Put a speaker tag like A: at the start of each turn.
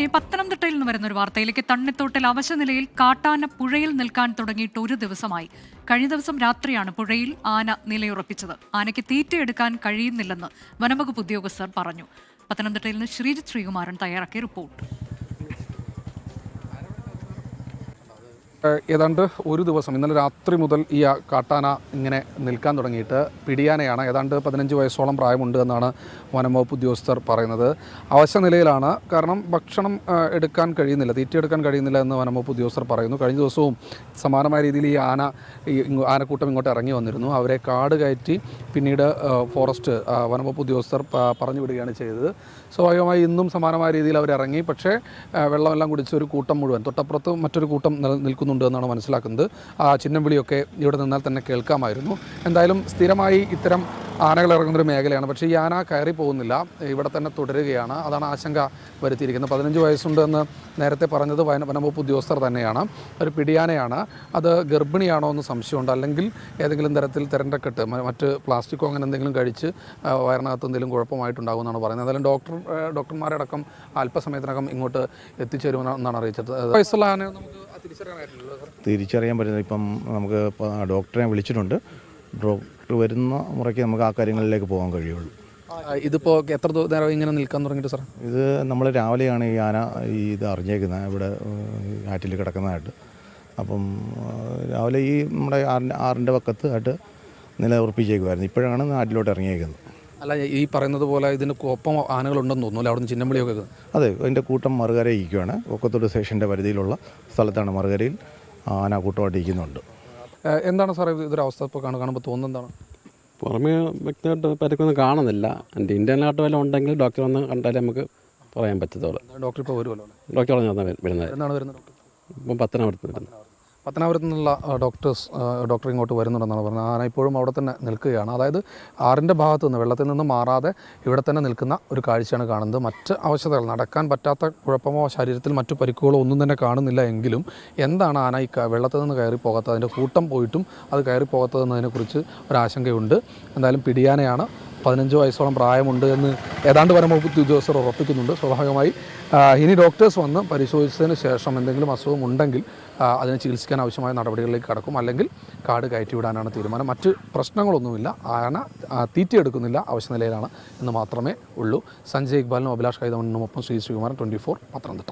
A: ഈ പത്തനംതിട്ടയിൽ നിന്ന് വരുന്ന ഒരു വാർത്തയിലേക്ക്. തണ്ണിത്തോട്ടിൽ അവശനിലയിൽ കാട്ടാന പുഴയിൽ നിൽക്കാൻ തുടങ്ങിയിട്ട് ഒരു ദിവസമായി. കഴിഞ്ഞ ദിവസം രാത്രിയാണ് പുഴയിൽ ആന നിലയുറപ്പിച്ചത്. ആനയ്ക്ക് തീറ്റയെടുക്കാൻ കഴിയുന്നില്ലെന്ന് വനംവകുപ്പ് ഉദ്യോഗസ്ഥർ പറഞ്ഞു. പത്തനംതിട്ടയിൽ നിന്ന് ശ്രീജിത്ത് ശ്രീകുമാരൻ തയ്യാറാക്കിയ റിപ്പോർട്ട്.
B: ഏതാണ്ട് ഒരു ദിവസം, ഇന്നലെ രാത്രി മുതൽ ഈ കാട്ടാന ഇങ്ങനെ നിൽക്കാൻ തുടങ്ങിയിട്ട് പിടിയാനയാണ്. ഏതാണ്ട് 15 വയസ്സോളം പ്രായമുണ്ട് എന്നാണ് വനംവകുപ്പ് ഉദ്യോഗസ്ഥർ പറയുന്നത്. അവശനിലയിലാണ്, കാരണം ഭക്ഷണം എടുക്കാൻ കഴിയുന്നില്ല, തീറ്റയെടുക്കാൻ കഴിയുന്നില്ല എന്ന് വനംവകുപ്പ് ഉദ്യോഗസ്ഥർ പറയുന്നു. കഴിഞ്ഞ ദിവസവും സമാനമായ രീതിയിൽ ഈ ആനക്കൂട്ടം ഇങ്ങോട്ട് ഇറങ്ങി വന്നിരുന്നു. അവരെ കാട് കയറ്റി പിന്നീട് ഫോറസ്റ്റ് വനംവകുപ്പ് ഉദ്യോഗസ്ഥർ പറഞ്ഞു വിടുകയാണ് ചെയ്തത്. സ്വാഭാവികമായി ഇന്നും സമാനമായ രീതിയിൽ അവരിറങ്ങി. പക്ഷേ വെള്ളമെല്ലാം കുടിച്ച് ഒരു കൂട്ടം മുഴുവൻ, തൊട്ടപ്പുറത്ത് മറ്റൊരു കൂട്ടം നിൽക്കുന്നുണ്ട് എന്നാണ് മനസ്സിലാക്കുന്നത്. ആ ചിഹ്നം വിളിയൊക്കെ ഇവിടെ നിന്നാൽ തന്നെ കേൾക്കാമായിരുന്നു. എന്തായാലും സ്ഥിരമായി ഇത്തരം ആനകൾ ഇറങ്ങുന്നൊരു മേഖലയാണ്. പക്ഷേ ഈ ആന കയറി പോകുന്നില്ല, ഇവിടെ തന്നെ തുടരുകയാണ്. അതാണ് ആശങ്ക വരുത്തിയിരിക്കുന്നത്. 15 വയസ്സുണ്ട് എന്ന് നേരത്തെ പറഞ്ഞത് വനംവകുപ്പ് ഉദ്യോഗസ്ഥർ തന്നെയാണ്. ഒരു പിടിയാനയാണ്. അത് ഗർഭിണിയാണോ എന്ന് സംശയമുണ്ട്. അല്ലെങ്കിൽ ഏതെങ്കിലും തരത്തിൽ തിരണ്ടക്കെട്ട്, മറ്റ് പ്ലാസ്റ്റിക്കോ അങ്ങനെ എന്തെങ്കിലും കഴിച്ച് വയറിനകത്ത് എന്തെങ്കിലും കുഴപ്പമായിട്ടുണ്ടാകുമെന്നാണ് പറയുന്നത്. എന്തായാലും ഡോക്ടർമാരടക്കം അല്പസമയത്തിനകം ഇങ്ങോട്ട് എത്തിച്ചേരുമെന്നാണ് അറിയിച്ചത്. വയസ്സുള്ള ആന നമുക്ക്
C: തിരിച്ചറിയാൻ പറ്റുന്നത് ഇപ്പം നമുക്ക് ഡോക്ടറെ വിളിച്ചിട്ടുണ്ട്. ഡോക്ടർ വരുന്ന മുറയ്ക്ക് നമുക്ക് ആ കാര്യങ്ങളിലേക്ക് പോകാൻ കഴിയുള്ളൂ.
B: ഇതിപ്പോൾ എത്ര നേരം ഇങ്ങനെ നിൽക്കാൻ തുടങ്ങിയിട്ട് സാർ?
C: ഇത് നമ്മൾ രാവിലെയാണ് ഈ ആന ഇത് അറിഞ്ഞേക്കുന്നത്, ഇവിടെ ആറ്റിൽ കിടക്കുന്നതായിട്ട്. അപ്പം രാവിലെ ഈ നമ്മുടെ ആറിൻ്റെ പക്കത്ത് ആയിട്ട് നില ഉറപ്പിച്ചേക്കുമായിരുന്നു. ഇപ്പോഴാണ് നാട്ടിലോട്ട് ഇറങ്ങിയേക്കുന്നത്.
B: അല്ല, ഈ പറയുന്നത് പോലെ ഇതിന് ഒപ്പം ആനകളുണ്ടെന്ന് തോന്നുന്നു. അവിടെ നിന്ന് ചിന്നംവിളിയൊക്കെ.
C: അതെ, അതിൻ്റെ കൂട്ടം മറുകരയിരിക്കുകയാണ്. ഒക്കത്തോട് സ്റ്റേഷൻ്റെ പരിധിയിലുള്ള സ്ഥലത്താണ് മറുകരയിൽ ആനക്കൂട്ടമായിട്ട് ഇരിക്കുന്നുണ്ട്.
B: എന്താണ് സാറേ ഇതൊരവസ്ഥ ഇപ്പോൾ കാണുമ്പോൾ തോന്നുന്നത് എന്താണ്?
D: പുറമേ വ്യക്തമായിട്ട് പരക്കൊന്നും കാണുന്നില്ല. എൻ്റെ ഇന്ത്യനായിട്ട് വല്ലതും ഉണ്ടെങ്കിൽ ഡോക്ടർ വന്ന് കണ്ടാലേ നമുക്ക് പറയാൻ പറ്റത്തുള്ളൂ.
B: ഡോക്ടർ ഇപ്പോൾ വരുമല്ലോ?
D: ഡോക്ടർ വരുന്നത്
B: എന്നാണ് വരുന്നത്?
D: ഇപ്പം
B: പത്തനാപുരത്ത് നിന്നുള്ള ഡോക്ടർ ഇങ്ങോട്ട് വരുന്നുണ്ടെന്നാണ് പറഞ്ഞത്. ആന ഇപ്പോഴും അവിടെ തന്നെ നിൽക്കുകയാണ്. അതായത് ആറിൻ്റെ ഭാഗത്തു നിന്ന്, വെള്ളത്തിൽ നിന്ന് മാറാതെ ഇവിടെ തന്നെ നിൽക്കുന്ന ഒരു കാഴ്ചയാണ് കാണുന്നത്. മറ്റ് അവശതകൾ, നടക്കാൻ പറ്റാത്ത കുഴപ്പമോ ശരീരത്തിൽ മറ്റു പരിക്കുകളോ ഒന്നും തന്നെ കാണുന്നില്ല. എങ്കിലും എന്താണ് ആന ഈ വെള്ളത്തിൽ നിന്ന് കയറി പോകാത്തത്, അതിൻ്റെ കൂട്ടം പോയിട്ടും അത് കയറി പോകാത്തതെന്നതിനെക്കുറിച്ച് ഒരാശങ്കയുണ്ട്. എന്തായാലും പിടിയാനയാണ്, 15 വയസ്സോളം പ്രായമുണ്ട് എന്ന് ഏതാണ്ട് വനംവകുപ്പ് ഉദ്യോഗസ്ഥർ ഉറപ്പിക്കുന്നുണ്ട്. സ്വാഭാവികമായി ഇനി ഡോക്ടേഴ്സ് വന്ന് പരിശോധിച്ചതിന് ശേഷം എന്തെങ്കിലും അസുഖം ഉണ്ടെങ്കിൽ അതിനെ ചികിത്സിക്കാൻ ആവശ്യമായ നടപടികളിലേക്ക് കടക്കും. അല്ലെങ്കിൽ കാട് കയറ്റിവിടാനാണ് തീരുമാനം. മറ്റ് പ്രശ്നങ്ങളൊന്നുമില്ല. ആന തീറ്റയെടുക്കുന്നില്ല, അവശനിലയിലാണ് എന്ന് മാത്രമേ ഉള്ളൂ. സഞ്ജയ് ഇക്ബാലിനും അഭിലാഷ് കൈതമണ്ണിനുമൊപ്പം ശ്രീകുമാരൻ, 24 പത്തനംതിട്ട.